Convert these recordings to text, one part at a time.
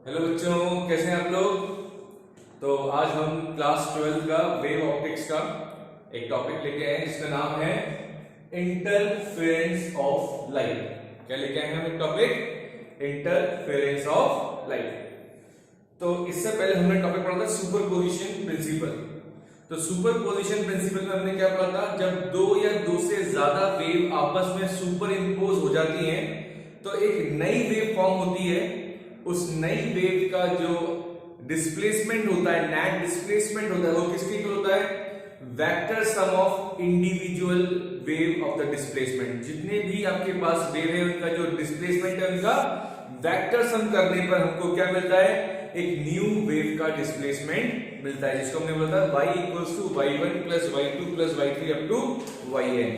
Hello बच्चों, कैसे हैं आप लोग। तो आज हम क्लास 12 का वेव ऑप्टिक्स का एक टॉपिक लेके आए हैं जिसका नाम है इंटरफेरेंस ऑफ लाइट। क्या लेके आए हैं हम एक टॉपिक, इंटरफेरेंस ऑफ लाइट। तो इससे पहले हमने टॉपिक पढ़ा था सुपरपोजिशन प्रिंसिपल। तो सुपरपोजिशन प्रिंसिपल में हमने क्या पढ़ा था, जब दो या दो से ज्यादा वेव आपस में सुपर इम्पोज हो जाती हैं तो एक नई वेव फॉर्म होती है। उस नई वेव का जो डिस्प्लेसमेंट होता है, नेट डिस्प्लेसमेंट होता है, वो किसके इक्वल होता है, vector sum of individual wave of the displacement. जितने भी आपके पास वेव है उनका जो डिस्प्लेसमेंट है उनका वेक्टर सम करने पर हमको क्या मिलता है, एक न्यू वेव का डिस्प्लेसमेंट मिलता है, जिसको हमने बोला था y equals to y1 plus y2 plus y3 up to yn।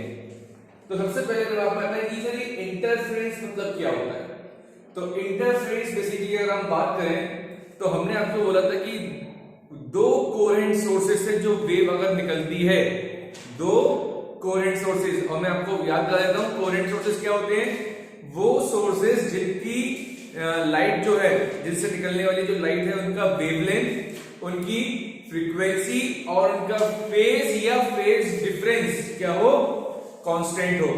तो सबसे पहले अगर आपको पता है कि सर ये इंटरफेरेंस मतलब क्या होता है, तो इंटरफेरेंस बेसिकली अगर हम बात करें तो हमने आपको बोला था कि दो कोहेरेंट सोर्सेस से जो वेव अगर निकलती है, दो कोहेरेंट सोर्सेस, और मैं आपको याद दिला देता हूं कोहेरेंट सोर्सेस क्या होते हैं, वो सोर्सेस जिनकी लाइट जो है, जिनसे निकलने वाली जो लाइट है उनका वेवलेंथ, उनकी फ्रीक्वेंसी और उनका फेज या फेज डिफरेंस क्या हो, कांस्टेंट हो,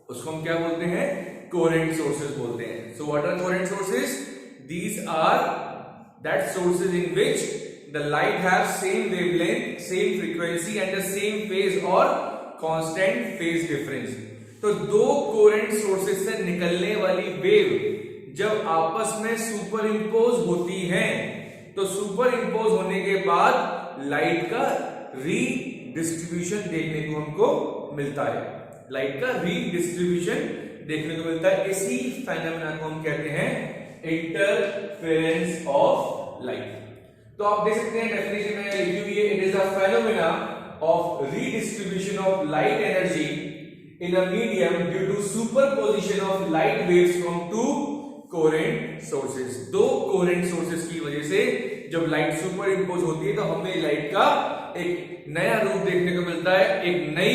उसको हम क्या बोलते हैं, कोहेरेंट सोर्सेस बोलते हैं। So what are coherent sources? These are that sources in which the light have same wavelength, same frequency and the same phase और कांस्टेंट फेज डिफरेंस। तो दो कोहेरेंट सोर्सेस से निकलने वाली वेव जब आपस में सुपर इम्पोज होती हैं तो सुपर इम्पोज होने के बाद लाइट का रीडिस्ट्रीब्यूशन देखने को हमको मिलता है, लाइट का रीडिस्ट्रीब्यूशन देखने को मिलता है। इसी फेनोमेना को हम कहते हैं इंटरफेरेंस ऑफ लाइट। तो आप देख सकते हैं डेफिनेशन में लिखी हुई है, it is a phenomena of redistribution of light energy in a medium due to superposition of light waves from two coherent sources. दो कोहेरेंट सोर्सेस की वजह से जब लाइट सुपर इम्पोज होती है तो हमें लाइट का एक नया रूप देखने को मिलता है, एक नई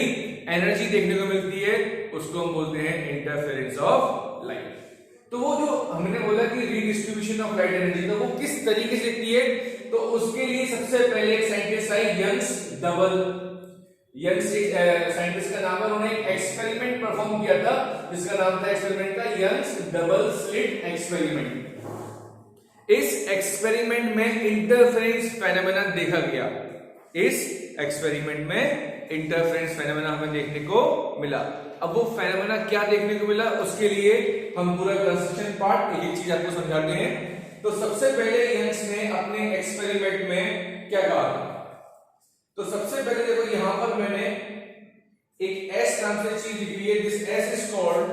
एनर्जी देखने को मिलती है, उसको हम बोलते हैं इंटरफेरेंस ऑफ लाइट। तो वो जो हमने बोला कि रीडिस्ट्रीब्यूशन ऑफ लाइट एनर्जी, तो वो किस तरीके से दिखती है, तो उसके लिए सबसे पहले एक साइंटिस्ट आई, यंग्स डबल। यंग्स साइंटिस्ट का नाम है, उन्होंने एक एक्सपेरिमेंट परफॉर्म किया था जिसका नाम था एक्सपेरिमेंट का यंग्स डबल स्लिट एक्सपेरिमेंट। इस एक्सपेरिमेंट में इंटरफेरेंस फेनोमेना देखा गया, इस एक्सपेरिमेंट में इंटरफेरेंस फेनोमेना हमें देखने को मिला। अब वो फेनोमेना क्या देखने को मिला, उसके लिए हम पूरा कंस्ट्रक्शन पार्ट एक एक चीज आपको समझाते हैं। तो सबसे पहले यंग्स ने अपने एक्सपेरिमेंट में क्या कहा, तो सबसे पहले देखो यहां पर मैंने एक एस नाम से चीज लिखी है, दिस एस इज कॉल्ड,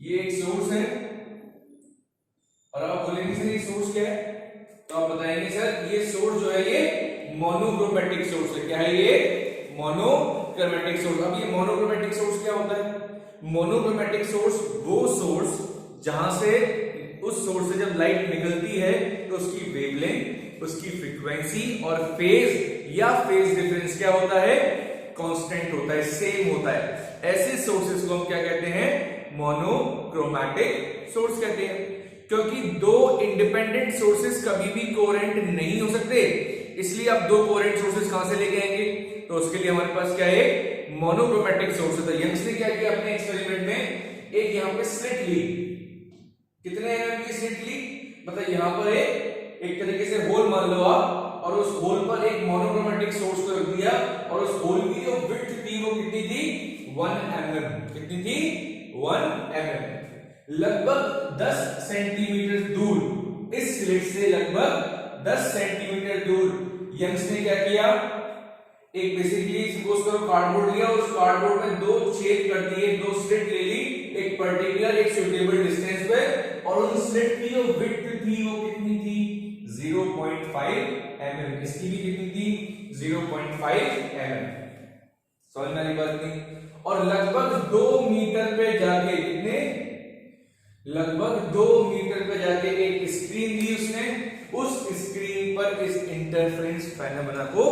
ये एक सोर्स है, और आप बोलेंगे सर ये सोर्स क्या है, तो आप बताएंगे सर ये सोर्स जो है ये मोनोक्रोमैटिक सोर्स है। क्या है ये, मोनोक्रोमैटिक सोर्स। अब ये मोनोक्रोमैटिक सोर्स क्या होता है, मोनोक्रोमैटिक सोर्स वो सोर्स जहां से उस सोर्स से जब लाइट निकलती है तो उसकी वेवलेंथ, उसकी फ्रीक्वेंसी और फेज या फेज डिफरेंस क्या होता है, कांस्टेंट होता है, सेम होता है। ऐसे सोर्सेस को हम क्या कहते हैं, मोनोक्रोमैटिक सोर्स कहते हैं। क्योंकि दो इंडिपेंडेंट सोर्सेस कभी भी कोहेरेंट नहीं हो सकते, इसलिए आप दो कोहेरेंट सोर्सेस कहां से लेके आएंगे, तो उसके लिए हमारे पास क्या है, मोनोक्रोमैटिक सोर्स है। तो यंग्स ने क्या किया अपने एक्सपेरिमेंट में, एक यहां पे स्लिट ली, कितने एमएम की स्लिट ली, मतलब यहां पर एक तरीके से होल मान लो आप, और उस होल पर एक मोनोक्रोमैटिक सोर्स को रख दिया, और उस होल की जो विड्थ थी वो कितनी थी, 1 mm। कितनी थी, 1 mm। लगभग 10 सेंटीमीटर दूर, इस स्लिट से लगभग 10 सेंटीमीटर दूर यंग्स ने क्या किया, एक बेसिकली सपोज करो कार्डबोर्ड लिया, उस कार्डबोर्ड में दो छेद कर दिए, दो स्लिट ले ली एक पर्टिकुलर एक सुटेबल डिस्टेंस पे, और उन स्लिट की जो विड्थ थी वो कितनी थी, 0.5 mm। इसकी भी कितनी थी, 0.5 mm। समझ में आ रही बात नहीं। और लगभग 2 मीटर पे जाके, कितने, लगभग 2 मीटर पे जाके एक स्क्रीन ली उसने, उस स्क्रीन पर इस इंटरफेरेंस फेनोमेना को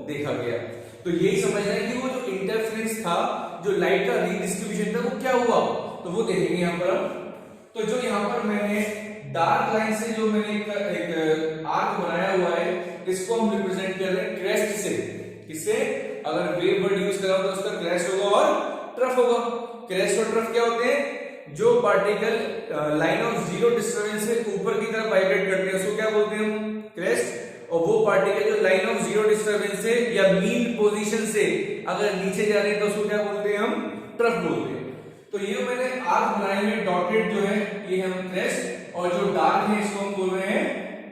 देखा गया। तो यही समझना है कि वो जो इंटरफेरेंस था, जो लाइट का रीडिस्ट्रीब्यूशन था, वो क्या हुआ, तो वो देखेंगे यहां पर हम। तो जो यहां पर मैंने डार्क लाइन से जो मैंने एक आर्क बनाया हुआ है, इसको हम रिप्रेजेंट कर रहे हैं क्रेस्ट से। किससे? अगर वेव वर्ड यूज करा तो उसका क्रेस्ट होगा और ट्रफ होगा। क्रेस्ट और ट्रफ क्या होते हैं? जो particle line of zero disturbance से ऊपर की तरफ वाइब्रेट करते हैं उसको क्या बोलते हैं हम? क्रेस्ट। और वो पार्टिकल जो लाइन ऑफ जीरो डिस्टर्बेंस से या मीन पोजीशन से अगर नीचे जा रहे हैं तो उसको क्या बोलते हैं हम? ट्रफ बोलते हैं। तो ये मैंने आर्क बनाए हुए डॉटेड जो है ये हम क्रेस्ट, और जो डार्क है इसको हम बोल रहे हैं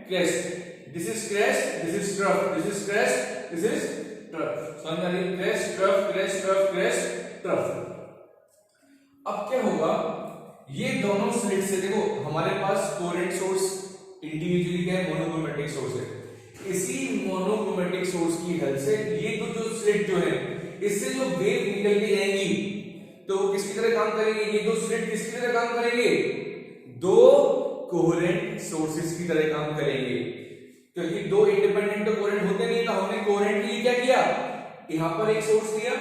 crest. This is crest, this is trough, this is crest, this is trough. समझ आ रही है? Crest trough, crest trough, crest trough. अब क्या होगा, ये दोनों साइड से देखो हमारे पास कोरेंट सोर्स इंडिविजुअली क्या है? मोनोक्रोमेटिक सोर्स है। इसी मोनोक्रोमेटिक सोर्स की हेल्प से ये जो स्लिट जो है इससे जो वेव निकल के जाएंगी तो वो किसकी तरह काम करेंगे? ये दो स्लिट किसकी तरह काम करेंगे? दो कोहेरेंट सोर्सेस की तरह काम करेंगे, क्योंकि दो इंडिपेंडेंट तो कोहेरेंट होते नहीं। तो हमने कोहेरेंट के लिए क्या किया? यहां पर एक सोर्स दिया,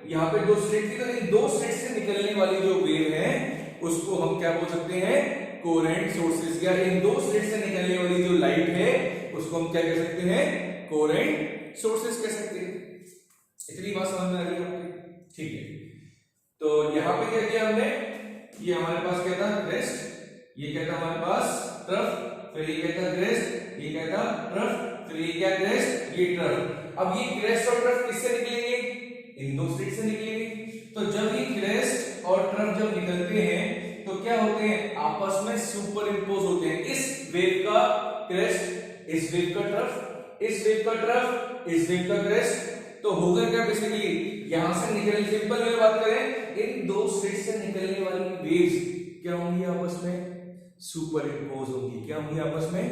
यहां पे दो स्लिट थी, तो इन दो स्लिट से निकलने वाली जो वेव है उसको हम क्या बोल सकते हैं? Coherent sources. या इन दो स्लिट से निकलने वाली जो लाइट है उसको हम क्या कह सकते हैं? कोहेरेंट सोर्सेस कह सकते हैं। इतनी बात समझ में आ रही है आपकी? ठीक है। तो यहां पे क्या किया हमने? ये हमारे पास क्या था? क्रेस्ट। ये क्या था हमारे पास? ट्रफ। फिर ये क्या था? क्रेस्ट। ये क्या था? ट्रफ। फिर ये क्या? क्रेस्ट। ये ट्रफ। अब ये क्रेस्ट और ट्रफ किससे निकलेंगे? इन दो स्लिट से निकलेंगे। तो जब ये क्रेस्ट और ट्रफ जब निकलते हैं तो क्या होते हैं? आपस में सुपर इंपोज होते हैं। इस वेव का क्रेस्ट, इस वेव का ट्रफ, इस वेव का ट्रफ, इस वेव का क्रेस्ट। तो होगा क्या? बेसिकली यहां से निकलने, सिंपल में बात करें, इन दो स्लिट से निकलने वाली वेव्स क्या होंगी? आपस में सुपर इंपोज होंगी। क्या होंगी? आपस में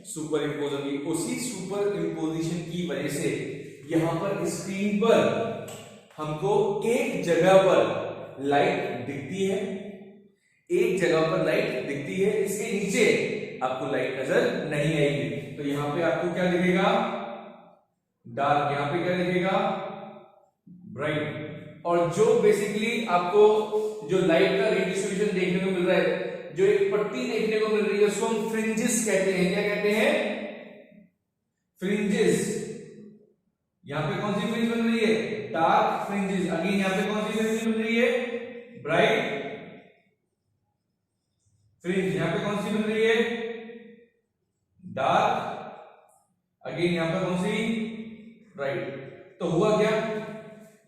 सुपर इंपोज होंगी। उसी सुपर इंपोजिशन की वजह से यहां पर स्क्रीन पर हमको एक जगह पर लाइट दिखती है, एक जगह पर लाइट दिखती है, इसके नीचे आपको लाइट नजर नहीं आएगी। तो यहां पे आपको क्या दिखेगा? डार्क। यहां पे क्या दिखेगा? ब्राइट। और जो बेसिकली आपको जो लाइट का रेडिएशन देखने को मिल रहा है, जो एक पट्टी देखने को मिल रही है, उसको हम फ्रिंजेस कहते हैं। क्या कहते हैं? फ्रिंजेस। यहां पे कौन सी फ्रिंज बन रही है? Dark fringes. अगेन यहां पे कौन सी फ्रिंज बन रही है? Bright fringe. यहां पे कौन सी बन रही है? डार्क। अगेन यहां पे कौन सी? ब्राइट। तो हुआ क्या?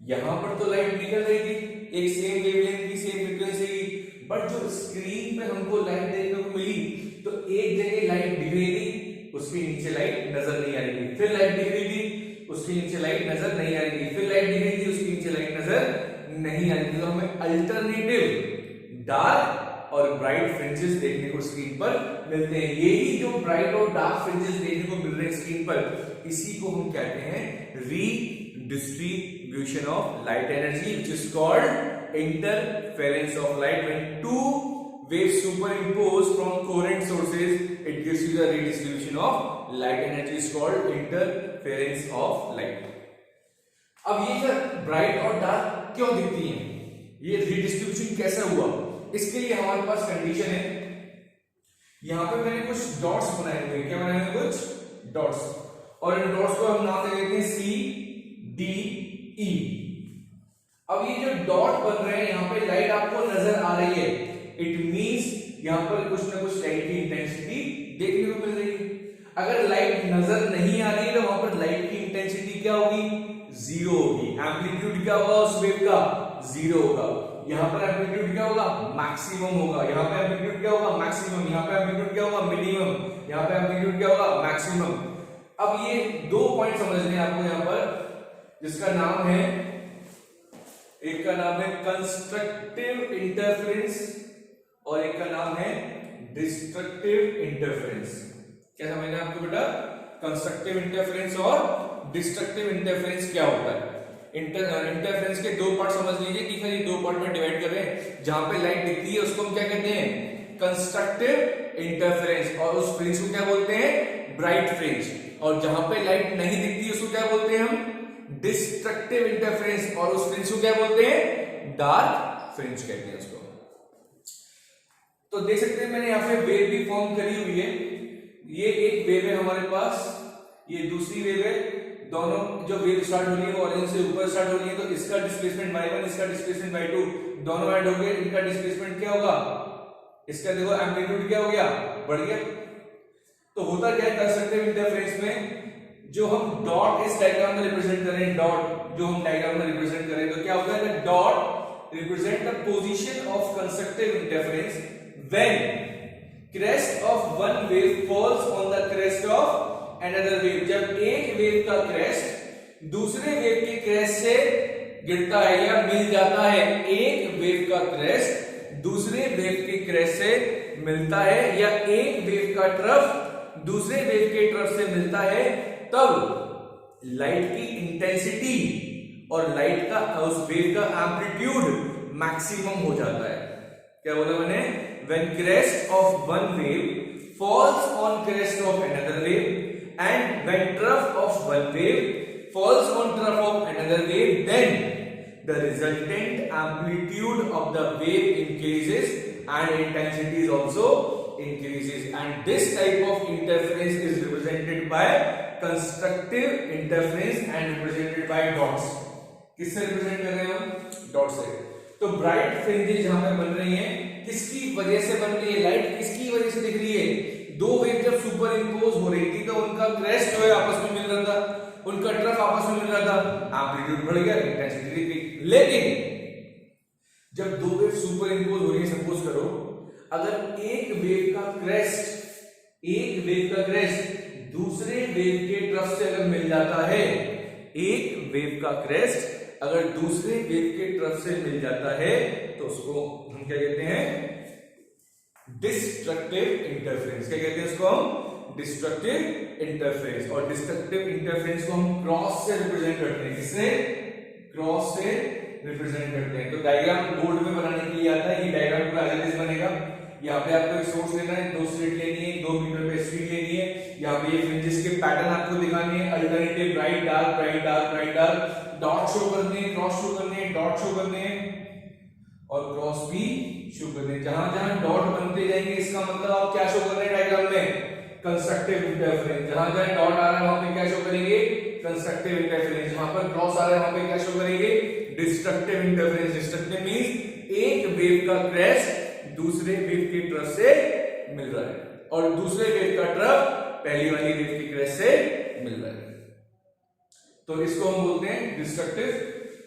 यहां पर तो लाइट निकल रही थी एक सेम वेवलेंथ की, सेम फ्रीक्वेंसी की, बट जो स्क्रीन पे हमको लाइट देखने को मिली तो एक जगह लाइट दिख रही थी, उसके नीचे लाइट नजर नहीं आ रही थी। फिर लाइट दिख रही थी, उसके नीचे लाइट नजर नहीं आ रही थी। फिर लाइट दिख रही थी, उसके नीचे लाइट नजर नहीं आ रही थी। तो हमें अल्टरनेटिव डार्क और ब्राइट फ्रिंजेस देखने को स्क्रीन पर मिलते हैं। यही जो ब्राइट और डार्क फ्रिंजेस देखने को मिल रहे हैं स्क्रीन पर, इसी को हम कहते हैं redistribution of light energy, which is called interference of light. When two waves superimpose from coherent sources, it gives you the redistribution of light energy, is called interference of light. अब ये जो bright और dark क्यों दिखती हैं, ये redistribution कैसे हुआ, इसके लिए हमारे पास कंडीशन है। यहां पे मैंने कुछ डॉट्स बनाए हुए हैं। क्या बनाए हुए? कुछ डॉट्स। और इन डॉट्स को हम नाम दे देते हैं सी डी ई। अब ये जो डॉट बन रहे हैं यहां पे लाइट आपको नजर आ रही है, इट मींस यहां पर कुछ ना कुछ लाइट की इंटेंसिटी देखने को मिल रही है। अगर लाइट नजर नहीं आ रही है तो वहां पर लाइट की इंटेंसिटी क्या होगी? जीरो होगी। एम्पलीट्यूड क्या होगा उस वेव का? जीरो होगा। यहां पर एम्पलीट्यूड क्या होगा? मैक्सिमम होगा। यहां पे एम्पलीट्यूड क्या होगा? मैक्सिमम। यहां पे एम्पलीट्यूड क्या होगा? मिनिमम। यहां पे एम्पलीट्यूड क्या होगा? मैक्सिमम। अब ये दो पॉइंट समझने हैं आपको यहां पर, जिसका नाम है, एक का नाम है कंस्ट्रक्टिव इंटरफेरेंस और एक का नाम है डिस्ट्रक्टिव इंटरफेरेंस। क्या समझना है आपको बेटा? कंस्ट्रक्टिव इंटरफेरेंस और डिस्ट्रक्टिव इंटरफेरेंस क्या होता है? इंटरफेरेंस के दो पार्ट समझ लीजिए कि ये दो पार्ट में डिवाइड कर रहे हैं। जहां पे लाइट दिखती है उसको हम क्या कहते हैं? Constructive interference. और उस फ्रिंज को क्या बोलते हैं? Bright fringe. और जहां पे लाइट नहीं दिखती उसको क्या बोलते हैं हम? Destructive interference. और उस फ्रिंज को क्या बोलते हैं? डार्क फ्रिंज कहते हैं उसको। तो देख सकते हैं मैंने यहाँ पे वेव भी फॉर्म करी हुई है। ये एक वेव है हमारे पास, ये दूसरी वेव है। दोनों जो वेव स्टार्ट हो रही है वो ऑरेंज से ऊपर स्टार्ट हो रही है, तो इसका डिस्प्लेसमेंट y1, इसका डिस्प्लेसमेंट y2, दोनों ऐड हो गए, इनका डिस्प्लेसमेंट क्या होगा, इसका देखो एम्पलीट्यूड क्या हो गया, बढ़ गया। तो होता क्या है कंस्ट्रक्टिव इंटरफेरेंस में, जो हम डॉट इस डायग्राम में रिप्रेजेंट करें, डॉट जो हम डायग्राम में रिप्रेजेंट करें, तो क्या होगा that dot represent the position of constructive interference when crest of one wave falls on the crest of another wave। जब एक वेव का क्रेस्ट दूसरे वेव के क्रेस्ट से गिरता है या मिल जाता है, एक वेव का क्रेस्ट दूसरे वेव के क्रेस्ट से मिलता है या एक वेव का ट्रफ दूसरे वेव के ट्रफ से मिलता है, तब लाइट की इंटेंसिटी और लाइट का उस वेव का एम्पलीट्यूड मैक्सिमम हो जाता है। क्या बोला मैंने, when crest of one wave falls on crest of another wave and when trough of one wave falls on trough of another wave, then the resultant amplitude of the wave increases and intensity is also increases, and this type of interference is represented by constructive interference and represented by dots। किससे represent कर रहे हैं हम, dot से। तो bright fringes जहां पे बन रही हैं किसकी वजह से बन रही है, लाइट किसकी वजह से दिख रही है, दो वेव जब सुपर इंपोज हो रही थी तो उनका क्रेस्ट जो है आपस में मिल रहा था, उनका ट्रफ आपस में मिल रहा था, एम्पलीट्यूड बढ़ गया, इंटेंसिटी दिख गई। लेकिन जब दो वेव सुपर इंपोज हो रही है, सपोज करो अगर एक वेव का क्रेस्ट दूसरे वेव के ट्रफ से अगर मिल जाता है, एक वेव का क्रेस्ट अगर दूसरे वेव के ट्रफ से मिल जाता है तो उसको हम क्या कहते हैं, डिस्ट्रक्टिव इंटरफेरेंस। क्या कहते हैं उसको हम, डिस्ट्रक्टिव इंटरफेरेंस। और डिस्ट्रक्टिव इंटरफेरेंस को हम क्रॉस से रिप्रेजेंट करते हैं, किससे, क्रॉस से रिप्रेजेंट करते हैं। तो डायग्राम बोर्ड में बनाने के लिए आता है, ये डायग्राम पूरा एज बनेगा। यहाँ पे आपको एक सोर्स लेना है, दो स्ट्रेट लेनी है, 2 मीटर पे स्ट्रीट लेनी है, यहाँ पे ये फ्रिंजेस के पैटर्न आपको दिखाने हैं, alternative bright dark, bright dark, bright dark, dot show करने हैं, क्रॉस शो करने हैं, डॉट शो करने हैं और क्रॉस भी शो करने हैं। जहां जहां डॉट बनते जाएंगे इसका मतलब आप क्या शो कर रहे हैं डायग्राम में, कंस्ट्रक्टिव इंटरफेरेंस। जहां जहां डॉट आ रहा है वहां पे क्या शो करेंगे, कंस्ट्रक्टिव इंटरफेरेंस। वहां पर क्रॉस आ रहा है वहां पे क्या शो करेंगे, डिस्ट्रक्टिव इंटरफेरेंस। डिस्ट्रक्टिव मींस एक वेव का क्रेस्ट दूसरे वेव के ट्रफ से मिल रहा है और दूसरे वेव का ट्रफ पहली वाली वेव के क्रेस्ट से मिल रहा है, तो इसको हम बोलते हैं डिस्ट्रक्टिव।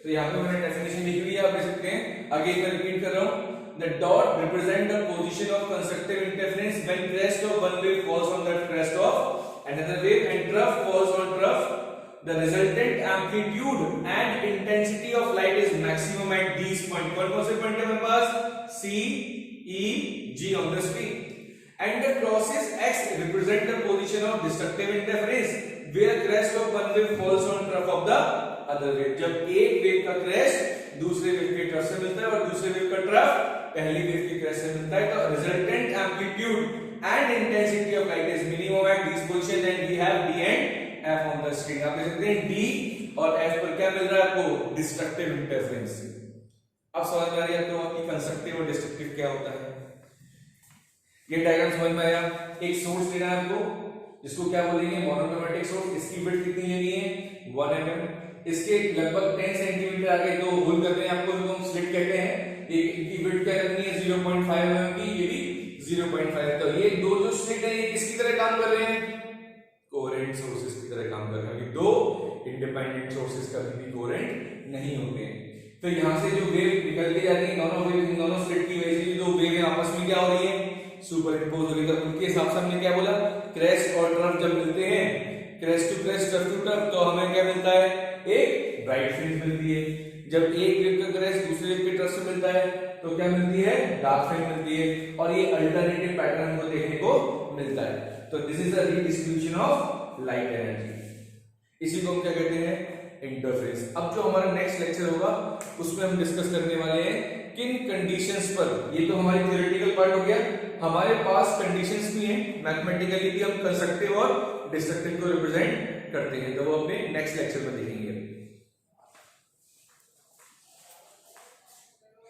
तो यहाँ पे मैंने डेफिनेशन लिखी हुई है, आप देख सकते हैं। आगे मैं रिपीट कर रहा हूं, the dot represent the position of constructive interference when crest of one wave falls on the crest of another wave and trough falls on trough, the resultant amplitude and intensity of light is maximum at these point। कौन कौन से point है हमारे पास, C, E, G on the screen, and the crosses X represent the position of destructive interference where crest of one wave falls on trough of the other wave। जब एक wave का crest दूसरे wave के trough से मिलता है और दूसरे वेव का ट्रफ पहली वेव के क्रेस्ट से मिलता है, तो resultant amplitude and intensity of light is minimum at this position and we have D and F on the screen. आप देख सकते हैं D और F पर क्या मिल रहा है आपको, डिस्ट्रक्टिव इंटरफेरेंस। अब समझ में आ रही है तो आपकी कंस्ट्रक्टिव और डिस्ट्रक्टिव क्या होता है, ये डायग्राम समझ में आया। एक सोर्स लेना है आपको, जिसको क्या बोलेंगे, मोनोक्रोमैटिक सोर्स। इसकी विड्थ कितनी लेनी है, 1 mm। इसके लगभग 10 सेंटीमीटर आगे दो होल करने हैं आपको, जो हम स्लिट कहते हैं। एक इनकी विड्थ क्या करनी है, 0.5 mm की, ये भी 0.5। तो ये दो जो स्लिट है ये किसकी तरह काम कर रहे हैं, कोहेरेंट सोर्सेस की तरह काम कर रहे हैं। दो इंडिपेंडेंट सोर्सेस कभी भी कोहेरेंट नहीं होते हैं। तो यहां से जो वेव निकल के जा रही है, दोनों वेव, इन दोनों स्लिट की वजह से जो वेव आपस में क्या हो रही है, सुपर इंपोज हो रही है। उनके हिसाब से हमने क्या बोला, क्रेस्ट और ट्रफ जब मिलते हैं, crest to crest, trough to trough, तो हमें क्या मिलता है, एक ब्राइट फ्रिंज मिलती है। जब एक वेव का क्रेस्ट दूसरे वेव के ट्रफ से मिलता है तो क्या मिलती है, डार्क फ्रिंज मिलती है। और ये अल्टरनेटिव पैटर्न हमको देखने को मिलता है। तो this is the redistribution of light energy. इसी को हम क्या कहते हैं, इंटरफेरेंस। अब जो हमारा नेक्स्ट लेक्चर होगा उसमें हम डिस्कस करने वाले हैं किन कंडीशंस पर, ये तो हमारी थ्योरेटिकल पार्ट हो गया, हमारे पास कंडीशंस भी हैं, मैथमेटिकली भी हम कंस्ट्रक्टिव और डिस्ट्रक्टिव को रिप्रेजेंट करते हैं, तो वो अपने नेक्स्ट लेक्चर में देखेंगे।